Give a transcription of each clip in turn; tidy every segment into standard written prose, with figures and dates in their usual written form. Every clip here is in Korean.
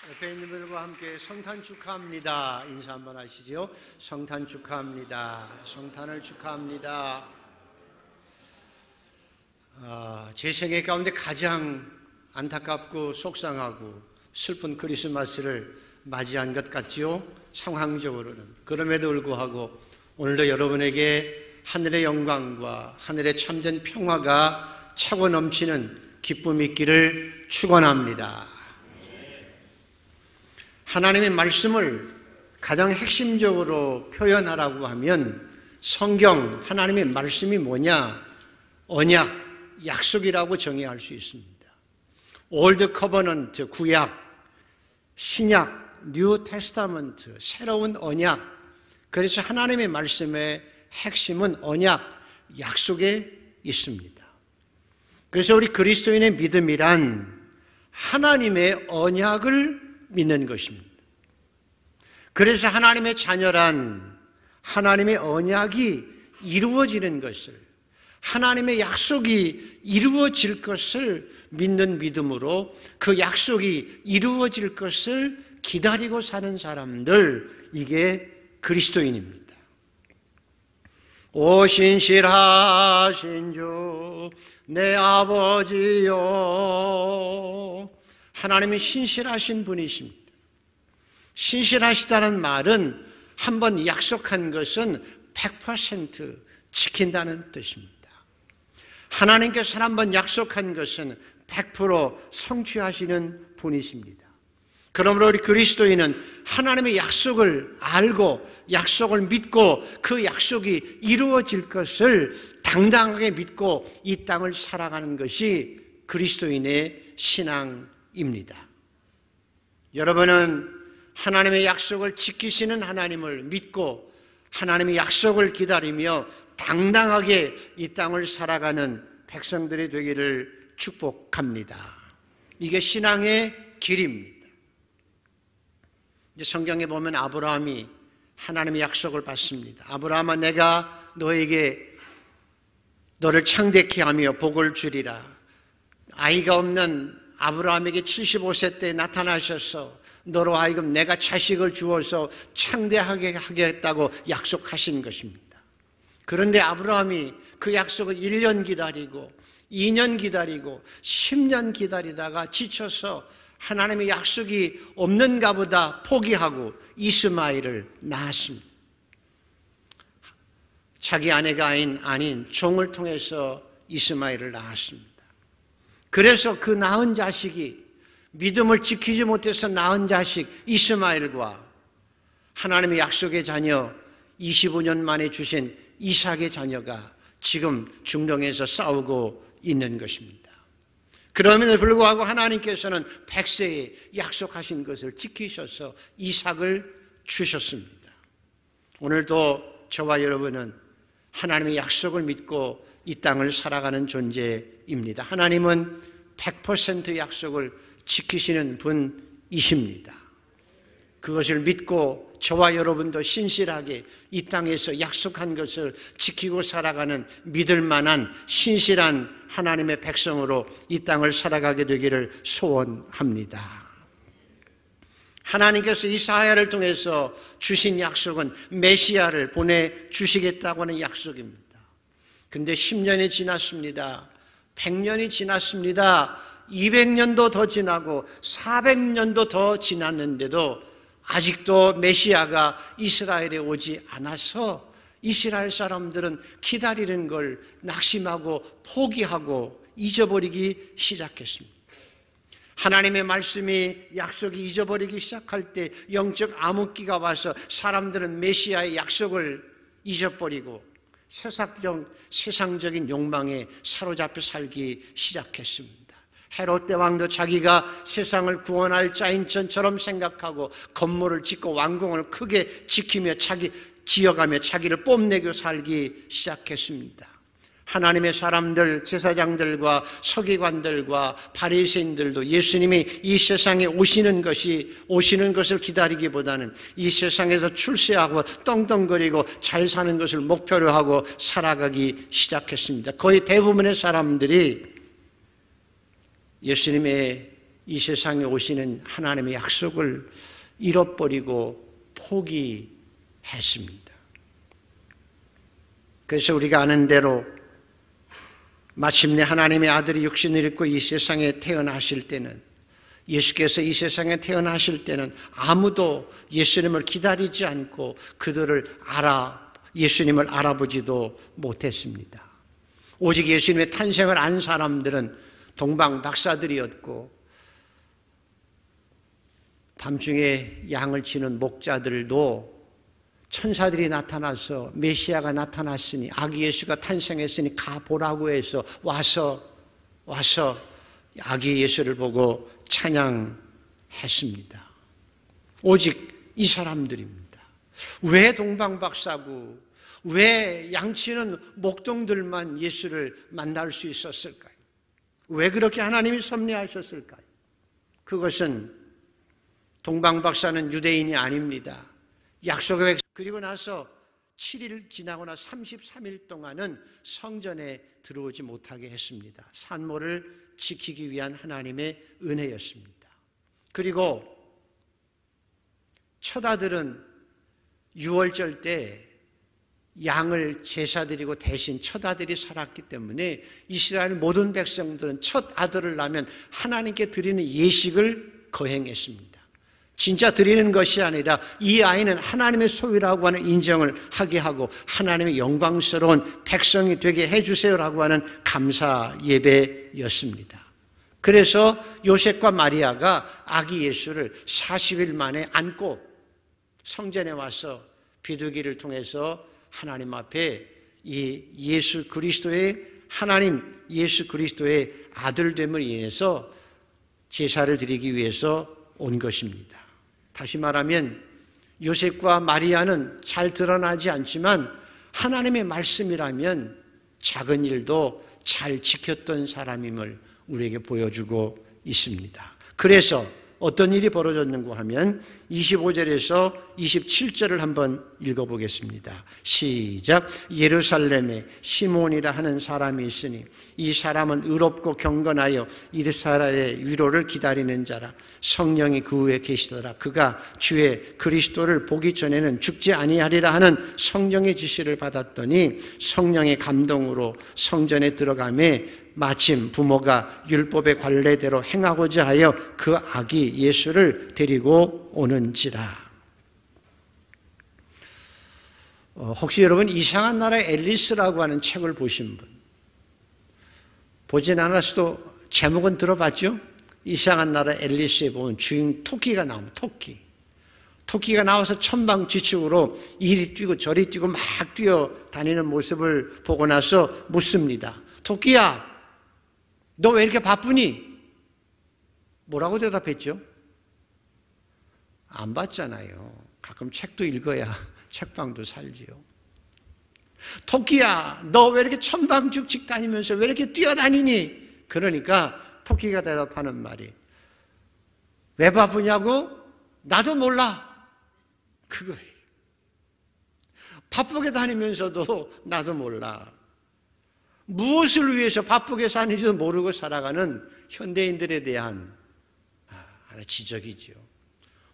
옆에 있는 분들과 함께 성탄 축하합니다. 인사 한번 하시죠. 성탄 축하합니다. 성탄을 축하합니다. 제 생애 가운데 가장 안타깝고 속상하고 슬픈 크리스마스를 맞이한 것 같지요? 상황적으로는. 그럼에도 불구하고 오늘도 여러분에게 하늘의 영광과 하늘의 참된 평화가 차고 넘치는 기쁨이 있기를 축원합니다. 하나님의 말씀을 가장 핵심적으로 표현하라고 하면 성경, 하나님의 말씀이 뭐냐? 언약, 약속이라고 정의할 수 있습니다. 올드 커버넌트, 구약, 신약, 뉴 테스타먼트, 새로운 언약. 그래서 하나님의 말씀의 핵심은 언약, 약속에 있습니다. 그래서 우리 그리스도인의 믿음이란 하나님의 언약을 믿는 것입니다. 그래서 하나님의 자녀란 하나님의 언약이 이루어지는 것을, 하나님의 약속이 이루어질 것을 믿는 믿음으로 그 약속이 이루어질 것을 기다리고 사는 사람들, 이게 그리스도인입니다. 오 신실하신 주 내 아버지요, 하나님이 신실하신 분이십니다. 신실하시다는 말은 한번 약속한 것은 100% 지킨다는 뜻입니다. 하나님께서 한번 약속한 것은 100% 성취하시는 분이십니다. 그러므로 우리 그리스도인은 하나님의 약속을 알고 약속을 믿고 그 약속이 이루어질 것을 당당하게 믿고 이 땅을 살아가는 것이 그리스도인의 신앙입니다. 여러분은 하나님의 약속을 지키시는 하나님을 믿고 하나님의 약속을 기다리며 당당하게 이 땅을 살아가는 백성들이 되기를 축복합니다. 이게 신앙의 길입니다. 이제 성경에 보면 아브라함이 하나님의 약속을 받습니다. 아브라함아, 내가 너를 창대케 하며 복을 주리라. 아이가 없는 아브라함에게 75세 때 나타나셔서 너로 하여금 내가 자식을 주어서 창대하게 하겠다고 약속하신 것입니다. 그런데 아브라함이 그 약속을 1년 기다리고 2년 기다리고 10년 기다리다가 지쳐서 하나님의 약속이 없는가 보다 포기하고 이스마엘을 낳았습니다. 자기 아내가 아닌 종을 통해서 이스마엘을 낳았습니다. 그래서 그 낳은 자식이, 믿음을 지키지 못해서 낳은 자식 이스마엘과 하나님의 약속의 자녀 25년 만에 주신 이삭의 자녀가 지금 중동에서 싸우고 있는 것입니다. 그럼에도 불구하고 하나님께서는 100세에 약속하신 것을 지키셔서 이삭을 주셨습니다. 오늘도 저와 여러분은 하나님의 약속을 믿고 이 땅을 살아가는 존재입니다. 하나님은 100% 약속을 지키시는 분이십니다. 그것을 믿고 저와 여러분도 신실하게 이 땅에서 약속한 것을 지키고 살아가는 믿을 만한 신실한 하나님의 백성으로 이 땅을 살아가게 되기를 소원합니다. 하나님께서 이사야를 통해서 주신 약속은 메시아를 보내주시겠다고 하는 약속입니다. 근데 10년이 지났습니다. 100년이 지났습니다. 200년도 더 지나고 400년도 더 지났는데도 아직도 메시아가 이스라엘에 오지 않아서 이스라엘 사람들은 기다리는 걸 낙심하고 포기하고 잊어버리기 시작했습니다. 하나님의 말씀이 약속이 잊어버리기 시작할 때 영적 암흑기가 와서 사람들은 메시아의 약속을 잊어버리고 세상적인 욕망에 사로잡혀 살기 시작했습니다. 헤롯 대왕도 자기가 세상을 구원할 자인 것처럼 생각하고 건물을 짓고 왕궁을 크게 지어가며 자기를 뽐내고 살기 시작했습니다. 하나님의 사람들, 제사장들과 서기관들과 바리새인들도 예수님이 이 세상에 오시는 것을 기다리기보다는 이 세상에서 출세하고 떵떵거리고 잘 사는 것을 목표로 하고 살아가기 시작했습니다. 거의 대부분의 사람들이 예수님의 이 세상에 오시는 하나님의 약속을 잃어버리고 포기했습니다. 그래서 우리가 아는 대로 마침내 하나님의 아들이 육신을 입고 이 세상에 태어나실 때는, 예수께서 이 세상에 태어나실 때는 아무도 예수님을 기다리지 않고 예수님을 알아보지도 못했습니다. 오직 예수님의 탄생을 안 사람들은 동방박사들이었고, 밤중에 양을 치는 목자들도 천사들이 나타나서 메시아가 나타났으니, 아기 예수가 탄생했으니 가보라고 해서 와서 아기 예수를 보고 찬양했습니다. 오직 이 사람들입니다. 왜 동방박사고, 왜 양치는 목동들만 예수를 만날 수 있었을까요? 왜 그렇게 하나님이 섭리하셨을까요? 그것은 동방박사는 유대인이 아닙니다. 약속의 백성, 그리고 나서 7일 지나고 나서 33일 동안은 성전에 들어오지 못하게 했습니다. 산모를 지키기 위한 하나님의 은혜였습니다. 그리고 처다들은 유월절 때 양을 제사 드리고 대신 처아들이 살았기 때문에 이스라엘 모든 백성들은 첫 아들을 낳으면 하나님께 드리는 예식을 거행했습니다. 진짜 드리는 것이 아니라 이 아이는 하나님의 소유라고 하는 인정을 하게 하고 하나님의 영광스러운 백성이 되게 해주세요라고 하는 감사 예배였습니다. 그래서 요셉과 마리아가 아기 예수를 40일 만에 안고 성전에 와서 비둘기를 통해서 하나님 앞에 이 예수 그리스도의 아들됨을 인해서 제사를 드리기 위해서 온 것입니다. 다시 말하면 요셉과 마리아는 잘 드러나지 않지만 하나님의 말씀이라면 작은 일도 잘 지켰던 사람임을 우리에게 보여주고 있습니다. 그래서 어떤 일이 벌어졌는가 하면 25절에서 27절을 한번 읽어보겠습니다. 시작. 예루살렘에 시몬이라 하는 사람이 있으니 이 사람은 의롭고 경건하여 이스라엘의 위로를 기다리는 자라. 성령이 그 위에 계시더라. 그가 주의 그리스도를 보기 전에는 죽지 아니하리라 하는 성령의 지시를 받았더니 성령의 감동으로 성전에 들어가매 마침 부모가 율법의 관례대로 행하고자 하여 그 아기 예수를 데리고 오는지라. 혹시 여러분 이상한 나라의 앨리스라고 하는 책을 보신 분? 보진 않았어도 제목은 들어봤죠? 이상한 나라 앨리스에 보면 주인 토끼가 나옵니다. 토끼가 나와서 천방지축으로 이리 뛰고 저리 뛰고 막 뛰어다니는 모습을 보고 나서 묻습니다. 토끼야, 너 왜 이렇게 바쁘니? 뭐라고 대답했죠? 안 봤잖아요. 가끔 책도 읽어야 책방도 살지요. 토끼야, 너 왜 이렇게 천방죽직 다니면서 왜 이렇게 뛰어다니니? 그러니까 토끼가 대답하는 말이, 왜 바쁘냐고? 나도 몰라. 그거예요. 바쁘게 다니면서도 나도 몰라. 무엇을 위해서 바쁘게 사는지도 모르고 살아가는 현대인들에 대한 하나 지적이죠.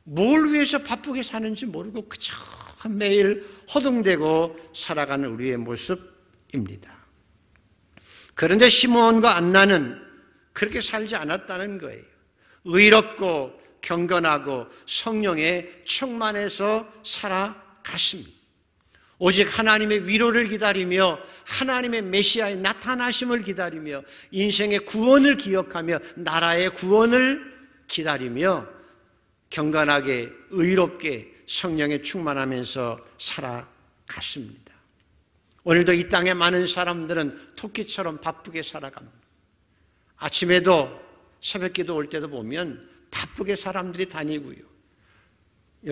뭘 위해서 바쁘게 사는지 모르고 그저 매일 허둥대고 살아가는 우리의 모습입니다. 그런데 시몬과 안나는 그렇게 살지 않았다는 거예요. 의롭고 경건하고 성령에 충만해서 살아갔습니다. 오직 하나님의 위로를 기다리며 하나님의 메시아의 나타나심을 기다리며 인생의 구원을 기억하며 나라의 구원을 기다리며 경건하게 의롭게 성령에 충만하면서 살아갔습니다. 오늘도 이 땅에 많은 사람들은 토끼처럼 바쁘게 살아갑니다. 아침에도 새벽기도 올 때도 보면 바쁘게 사람들이 다니고요.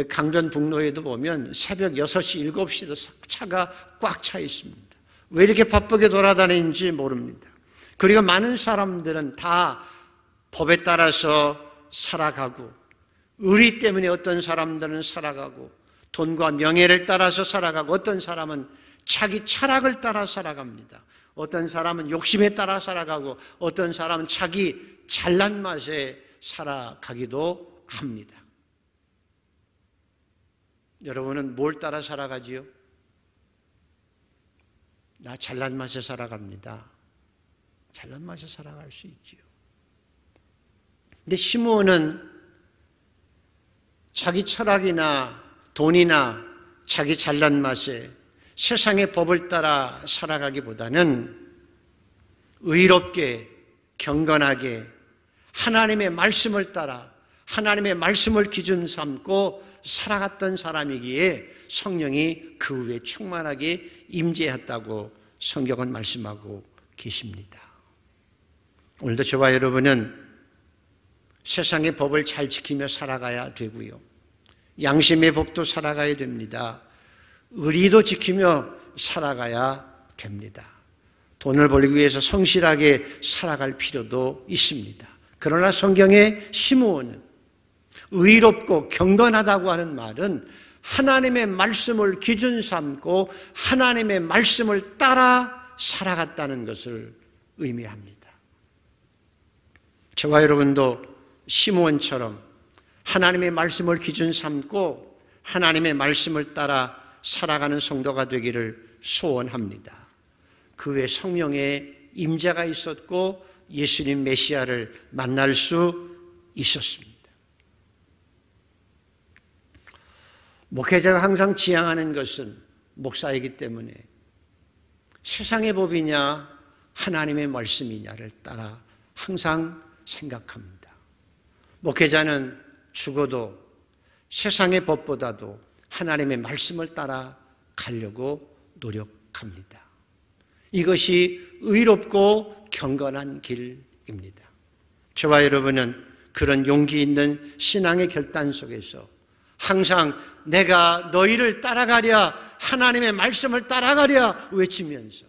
강변북로에도 보면 새벽 6시, 7시도 차가 꽉 차 있습니다. 왜 이렇게 바쁘게 돌아다니는지 모릅니다. 그리고 많은 사람들은 다 법에 따라서 살아가고, 의리 때문에 어떤 사람들은 살아가고, 돈과 명예를 따라서 살아가고, 어떤 사람은 자기 철학을 따라 살아갑니다. 어떤 사람은 욕심에 따라 살아가고, 어떤 사람은 자기 잘난 맛에 살아가기도 합니다. 여러분은 뭘 따라 살아가지요? 나 잘난 맛에 살아갑니다. 잘난 맛에 살아갈 수 있지요. 근데 시므온은 자기 철학이나 돈이나 자기 잘난 맛에 세상의 법을 따라 살아가기보다는 의롭게 경건하게 하나님의 말씀을 따라 하나님의 말씀을 기준 삼고 살아갔던 사람이기에 성령이 그 후에 충만하게 임재했다고 성경은 말씀하고 계십니다. 오늘도 저와 여러분은 세상의 법을 잘 지키며 살아가야 되고요. 양심의 법도 살아가야 됩니다. 의리도 지키며 살아가야 됩니다. 돈을 벌기 위해서 성실하게 살아갈 필요도 있습니다. 그러나 성경의 시므온은 의롭고 경건하다고 하는 말은 하나님의 말씀을 기준 삼고 하나님의 말씀을 따라 살아갔다는 것을 의미합니다. 저와 여러분도 시므온처럼 하나님의 말씀을 기준 삼고 하나님의 말씀을 따라 살아가는 성도가 되기를 소원합니다. 그 외에 성령의 임재가 있었고 예수님 메시아를 만날 수 있었습니다. 목회자가 항상 지향하는 것은 목사이기 때문에 세상의 법이냐 하나님의 말씀이냐를 따라 항상 생각합니다. 목회자는 죽어도 세상의 법보다도 하나님의 말씀을 따라 가려고 노력합니다. 이것이 의롭고 경건한 길입니다. 저와 여러분은 그런 용기 있는 신앙의 결단 속에서 항상 내가 너희를 따라가랴, 하나님의 말씀을 따라가랴 외치면서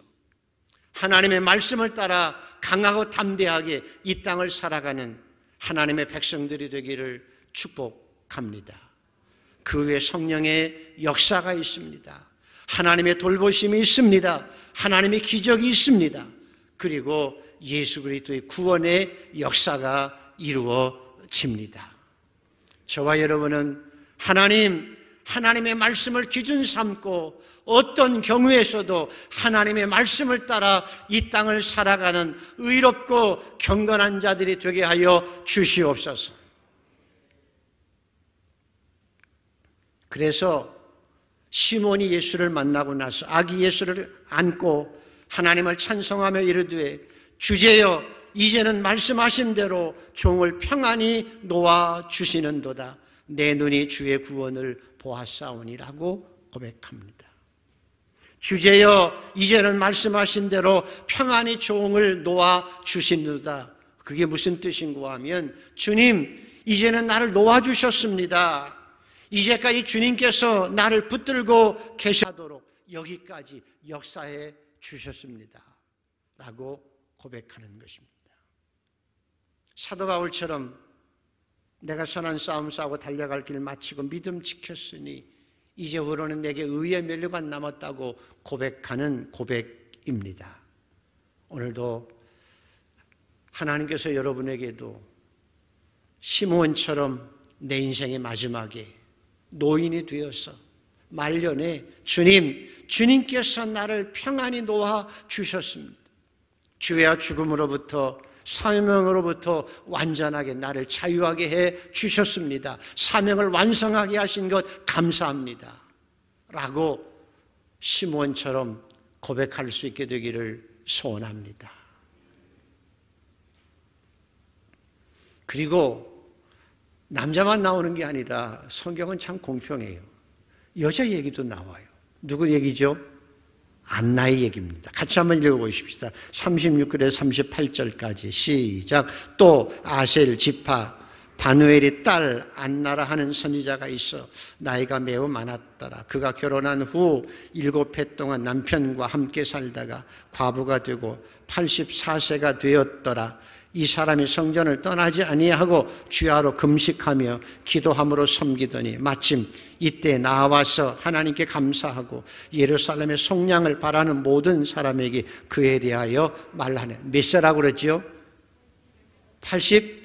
하나님의 말씀을 따라 강하고 담대하게 이 땅을 살아가는 하나님의 백성들이 되기를 축복합니다. 그 외에 성령의 역사가 있습니다. 하나님의 돌보심이 있습니다. 하나님의 기적이 있습니다. 그리고 예수 그리스도의 구원의 역사가 이루어집니다. 저와 여러분은 하나님의 말씀을 기준 삼고 어떤 경우에서도 하나님의 말씀을 따라 이 땅을 살아가는 의롭고 경건한 자들이 되게 하여 주시옵소서. 그래서 시몬이 예수를 만나고 나서 아기 예수를 안고 하나님을 찬송하며 이르되 주제여 이제는 말씀하신 대로 종을 평안히 놓아 주시는도다. 내 눈이 주의 구원을 보았사오니라고 고백합니다. 주제여 이제는 말씀하신 대로 평안히 종을 놓아 주시는도다. 그게 무슨 뜻인가 하면 주님 이제는 나를 놓아주셨습니다. 이제까지 주님께서 나를 붙들고 계시도록 여기까지 역사해 주셨습니다. 라고 고백하는 것입니다. 사도 바울처럼 내가 선한 싸움 싸우고 달려갈 길 마치고 믿음 지켰으니 이제후로는 내게 의의 면류관 남았다고 고백하는 고백입니다. 오늘도 하나님께서 여러분에게도 시므온처럼 내 인생의 마지막에 노인이 되어서 말년에 주님께서 나를 평안히 놓아 주셨습니다. 죄와 죽음으로부터 사명으로부터 완전하게 나를 자유하게 해 주셨습니다. 사명을 완성하게 하신 것 감사합니다. 라고 시므온처럼 고백할 수 있게 되기를 소원합니다. 그리고 남자만 나오는 게 아니라 성경은 참 공평해요. 여자 얘기도 나와요. 누구 얘기죠? 안나의 얘기입니다. 같이 한번 읽어보십시다. 36절에 38절까지 시작. 또 아셀 지파 바누엘의 딸 안나라 하는 선지자가 있어 나이가 매우 많았더라. 그가 결혼한 후 7해 동안 남편과 함께 살다가 과부가 되고 84세가 되었더라. 이 사람이 성전을 떠나지 아니하고 주야로 금식하며 기도함으로 섬기더니 마침 이때 나와서 하나님께 감사하고 예루살렘의 속량을 바라는 모든 사람에게 그에 대하여 말하네. 몇 세라고 그러죠? 80?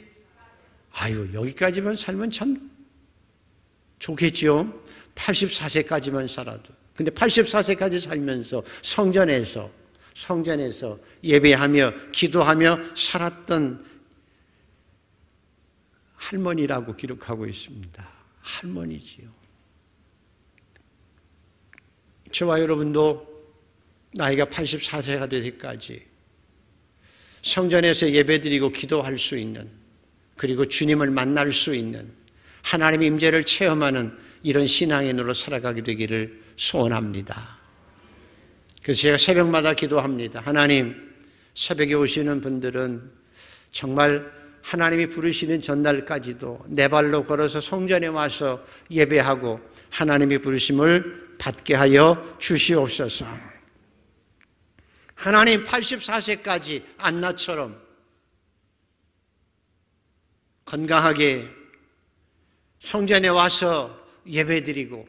아유, 여기까지만 살면 참 좋겠죠. 84세까지만 살아도. 근데 84세까지 살면서 성전에서 예배하며 기도하며 살았던 할머니라고 기록하고 있습니다. 할머니지요. 저와 여러분도 나이가 84세가 될 때까지 성전에서 예배드리고 기도할 수 있는, 그리고 주님을 만날 수 있는, 하나님의 임재를 체험하는 이런 신앙인으로 살아가게 되기를 소원합니다. 그래서 제가 새벽마다 기도합니다. 하나님, 새벽에 오시는 분들은 정말 하나님이 부르시는 전날까지도 내 발로 걸어서 성전에 와서 예배하고 하나님의 부르심을 받게 하여 주시옵소서. 하나님, 84세까지 안나처럼 건강하게 성전에 와서 예배드리고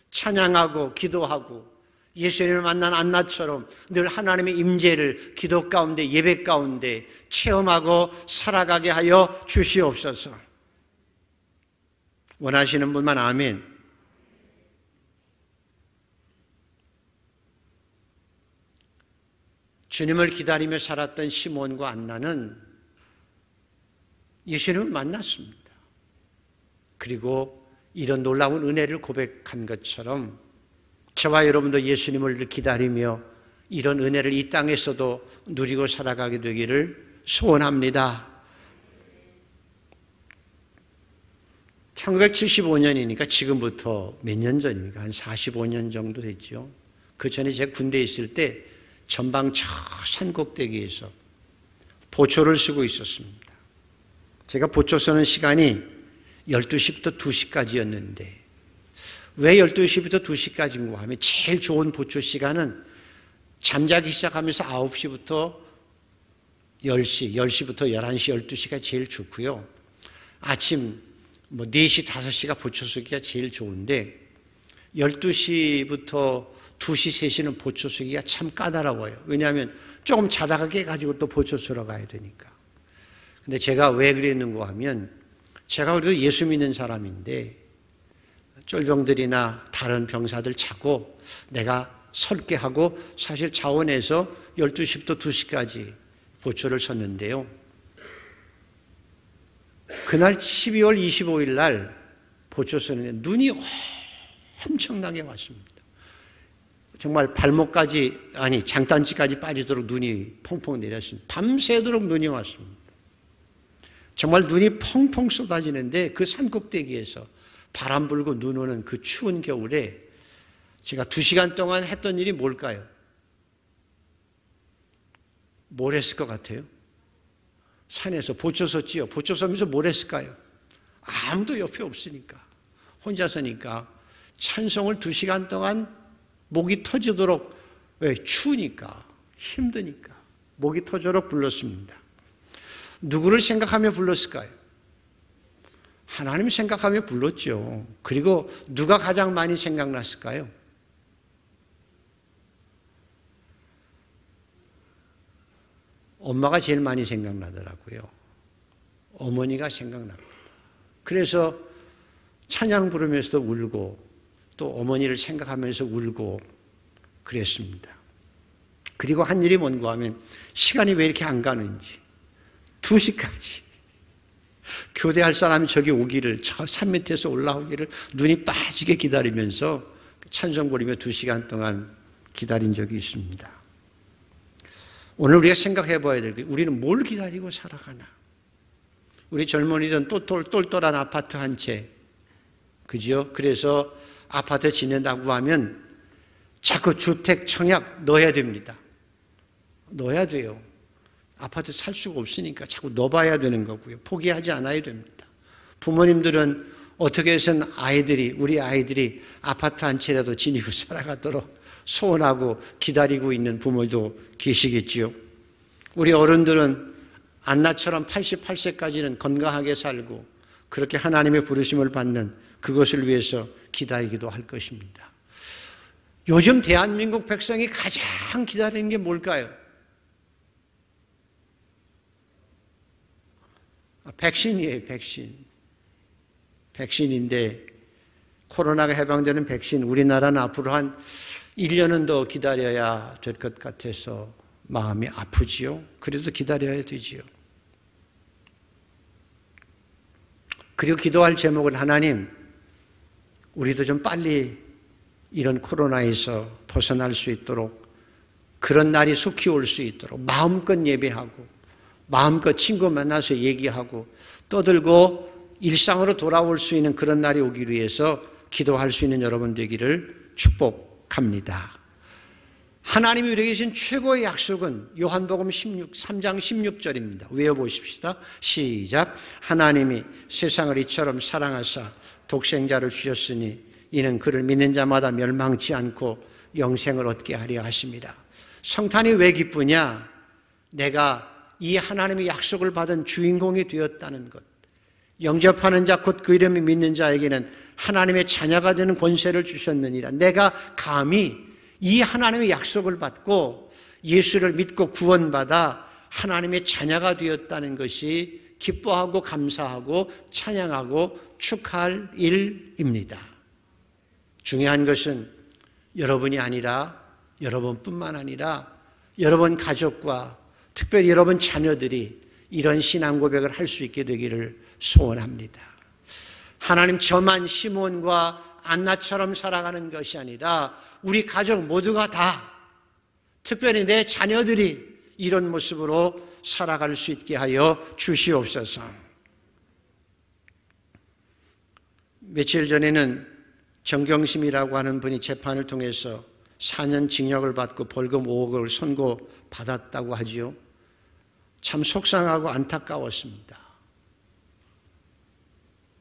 찬양하고 기도하고 예수님을 만난 안나처럼 늘 하나님의 임재를 기도 가운데 예배 가운데 체험하고 살아가게 하여 주시옵소서. 원하시는 분만 아멘. 주님을 기다리며 살았던 시몬과 안나는 예수님을 만났습니다. 그리고 이런 놀라운 은혜를 고백한 것처럼 저와 여러분도 예수님을 기다리며 이런 은혜를 이 땅에서도 누리고 살아가게 되기를 소원합니다. 1975년이니까 지금부터 몇 년 전입니까? 한 45년 정도 됐죠. 그 전에 제가 군대에 있을 때 전방 저 산꼭대기에서 보초를 쓰고 있었습니다. 제가 보초 서는 시간이 12시부터 2시까지였는데 왜 12시부터 2시까지인가 하면 제일 좋은 보초 시간은 잠자기 시작하면서 9시부터 10시, 10시부터 11시, 12시가 제일 좋고요. 아침 4시, 5시가 보초 서기가 제일 좋은데 12시부터 2시, 3시는 보초 서기가 참 까다로워요. 왜냐하면 조금 자다가 깨가지고 또 보초 서러 가야 되니까. 근데 제가 왜 그랬는가 하면 제가 그래도 예수 믿는 사람인데 쫄병들이나 다른 병사들 자고 내가 설게 하고 사실 자원에서 12시부터 2시까지 보초를 섰는데요. 그날 12월 25일 날 보초 서는데 눈이 엄청나게 왔습니다. 정말 발목까지, 아니 장단지까지 빠지도록 눈이 펑펑 내렸습니다. 밤새도록 눈이 왔습니다. 정말 눈이 펑펑 쏟아지는데 그 산꼭대기에서 바람 불고 눈 오는 그 추운 겨울에 제가 2시간 동안 했던 일이 뭘까요? 뭘 했을 것 같아요? 산에서 보초 섰지요. 보초 서면서 뭘 했을까요? 아무도 옆에 없으니까 혼자서니까 찬송을 2시간 동안 목이 터지도록, 왜? 추우니까, 힘드니까 목이 터지도록 불렀습니다. 누구를 생각하며 불렀을까요? 하나님 생각하며 불렀죠. 그리고 누가 가장 많이 생각났을까요? 엄마가 제일 많이 생각나더라고요. 어머니가 생각납니다. 그래서 찬양 부르면서도 울고 또 어머니를 생각하면서 울고 그랬습니다. 그리고 한 일이 뭔가 하면 시간이 왜 이렇게 안 가는지 2시까지 교대할 사람이 저기 오기를, 저 산 밑에서 올라오기를 눈이 빠지게 기다리면서 찬송 부르며 2시간 동안 기다린 적이 있습니다. 오늘 우리가 생각해 봐야 될 게, 우리는 뭘 기다리고 살아가나? 우리 젊은이들은 똘똘한 아파트 한 채, 그죠? 그래서 아파트 지낸다고 하면 자꾸 주택 청약 넣어야 됩니다. 넣어야 돼요. 아파트 살 수가 없으니까 자꾸 넣어봐야 되는 거고요. 포기하지 않아야 됩니다. 부모님들은 어떻게 해서는 우리 아이들이 아파트 한 채라도 지니고 살아가도록 소원하고 기다리고 있는 부모도 계시겠지요. 우리 어른들은 안나처럼 88세까지는 건강하게 살고 그렇게 하나님의 부르심을 받는 그것을 위해서 기다리기도 할 것입니다. 요즘 대한민국 백성이 가장 기다리는 게 뭘까요? 백신이에요, 백신. 백신인데 코로나가 해방되는 백신, 우리나라는 앞으로 한 1년은 더 기다려야 될 것 같아서 마음이 아프지요. 그래도 기다려야 되지요. 그리고 기도할 제목은 하나님, 우리도 좀 빨리 이런 코로나에서 벗어날 수 있도록, 그런 날이 속히 올 수 있도록 마음껏 예배하고 마음껏 친구 만나서 얘기하고 떠들고 일상으로 돌아올 수 있는 그런 날이 오기 위해서 기도할 수 있는 여러분 되기를 축복합니다. 하나님이 우리에게 주신 최고의 약속은 요한복음 3장 16절입니다. 외워보십시다. 시작. 하나님이 세상을 이처럼 사랑하사 독생자를 주셨으니 이는 그를 믿는 자마다 멸망치 않고 영생을 얻게 하려 하심이라. 성탄이 왜 기쁘냐? 내가 이 하나님의 약속을 받은 주인공이 되었다는 것. 영접하는 자 곧 그 이름을 믿는 자에게는 하나님의 자녀가 되는 권세를 주셨느니라. 내가 감히 이 하나님의 약속을 받고 예수를 믿고 구원받아 하나님의 자녀가 되었다는 것이 기뻐하고 감사하고 찬양하고 축하할 일입니다. 중요한 것은 여러분이 아니라, 여러분뿐만 아니라 여러분 가족과 특별히 여러분 자녀들이 이런 신앙 고백을 할 수 있게 되기를 소원합니다. 하나님, 저만 시몬과 안나처럼 살아가는 것이 아니라 우리 가족 모두가 다, 특별히 내 자녀들이 이런 모습으로 살아갈 수 있게 하여 주시옵소서. 며칠 전에는 정경심이라고 하는 분이 재판을 통해서 4년 징역을 받고 벌금 5억을 선고받았다고 하지요. 참 속상하고 안타까웠습니다.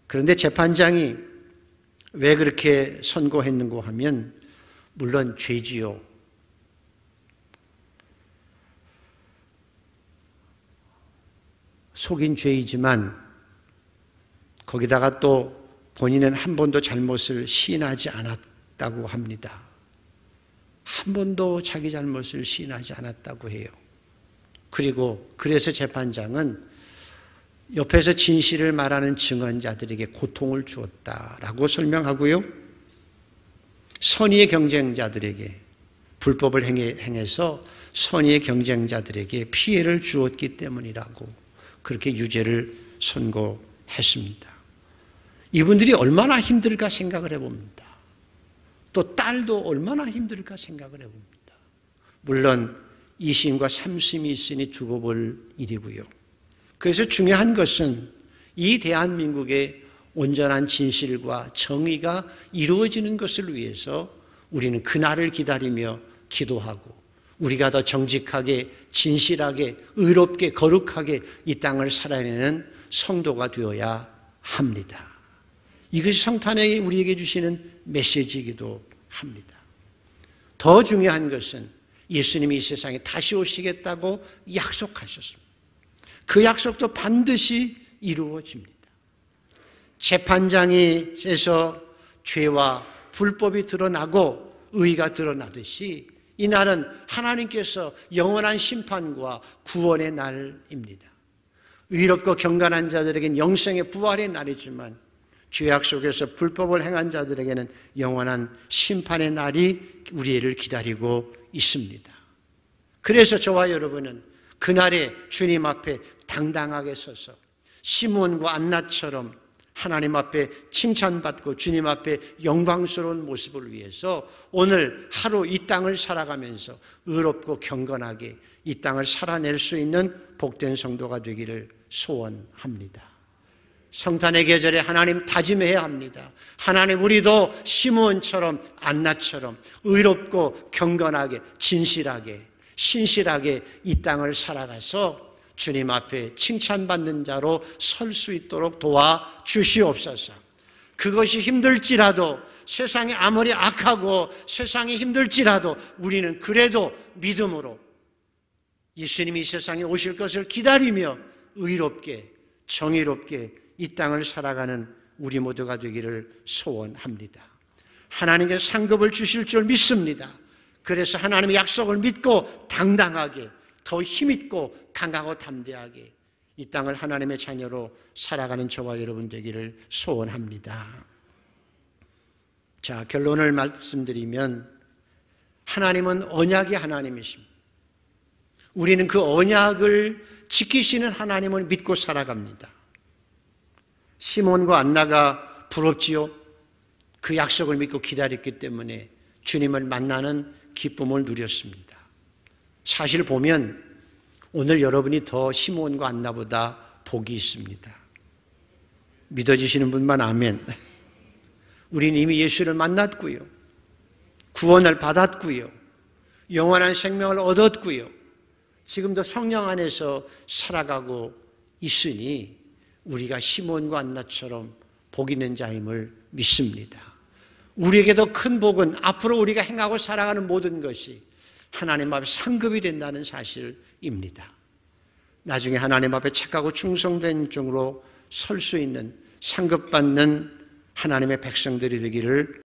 그런데 재판장이 왜 그렇게 선고했는고 하면 물론 죄지요. 속인 죄이지만 거기다가 또 본인은 한 번도 잘못을 시인하지 않았다고 합니다. 한 번도 자기 잘못을 시인하지 않았다고 해요. 그리고 그래서 재판장은 옆에서 진실을 말하는 증언자들에게 고통을 주었다라고 설명하고요. 선의의 경쟁자들에게, 불법을 행해서 선의의 경쟁자들에게 피해를 주었기 때문이라고 그렇게 유죄를 선고했습니다. 이분들이 얼마나 힘들까 생각을 해봅니다. 또 딸도 얼마나 힘들까 생각을 해봅니다. 물론 2심과 3심이 있으니 두고 볼 일이고요. 그래서 중요한 것은 이 대한민국의 온전한 진실과 정의가 이루어지는 것을 위해서 우리는 그날을 기다리며 기도하고 우리가 더 정직하게, 진실하게, 의롭게, 거룩하게 이 땅을 살아내는 성도가 되어야 합니다. 이것이 성탄에 우리에게 주시는 메시지이기도 합니다. 더 중요한 것은 예수님이 이 세상에 다시 오시겠다고 약속하셨습니다. 그 약속도 반드시 이루어집니다. 재판장에서 죄와 불법이 드러나고 의가 드러나듯이 이날은 하나님께서 영원한 심판과 구원의 날입니다. 의롭고 경건한 자들에게는 영생의 부활의 날이지만 죄악 속에서 불법을 행한 자들에게는 영원한 심판의 날이 우리를 기다리고 있습니다. 그래서 저와 여러분은 그날에 주님 앞에 당당하게 서서 시몬과 안나처럼 하나님 앞에 칭찬받고 주님 앞에 영광스러운 모습을 위해서 오늘 하루 이 땅을 살아가면서 의롭고 경건하게 이 땅을 살아낼 수 있는 복된 성도가 되기를 소원합니다. 성탄의 계절에 하나님 다짐해야 합니다. 하나님, 우리도 시므온처럼 안나처럼 의롭고 경건하게 진실하게 신실하게 이 땅을 살아가서 주님 앞에 칭찬받는 자로 설 수 있도록 도와주시옵소서. 그것이 힘들지라도, 세상이 아무리 악하고 세상이 힘들지라도 우리는 그래도 믿음으로 예수님이 이 세상에 오실 것을 기다리며 의롭게 정의롭게 이 땅을 살아가는 우리 모두가 되기를 소원합니다. 하나님께 상급을 주실 줄 믿습니다. 그래서 하나님의 약속을 믿고 당당하게 더 힘있고 강하고 담대하게 이 땅을 하나님의 자녀로 살아가는 저와 여러분 되기를 소원합니다. 자, 결론을 말씀드리면 하나님은 언약의 하나님이십니다. 우리는 그 언약을 지키시는 하나님을 믿고 살아갑니다. 시몬과 안나가 부럽지요? 그 약속을 믿고 기다렸기 때문에 주님을 만나는 기쁨을 누렸습니다. 사실 보면 오늘 여러분이 더 시몬과 안나보다 복이 있습니다. 믿어지시는 분만 아멘. 우리는 이미 예수를 만났고요. 구원을 받았고요. 영원한 생명을 얻었고요. 지금도 성령 안에서 살아가고 있으니 우리가 시몬과 안나처럼 복 있는 자임을 믿습니다. 우리에게도 큰 복은 앞으로 우리가 행하고 살아가는 모든 것이 하나님 앞에 상급이 된다는 사실입니다. 나중에 하나님 앞에 착하고 충성된 종으로 설 수 있는 상급받는 하나님의 백성들이 되기를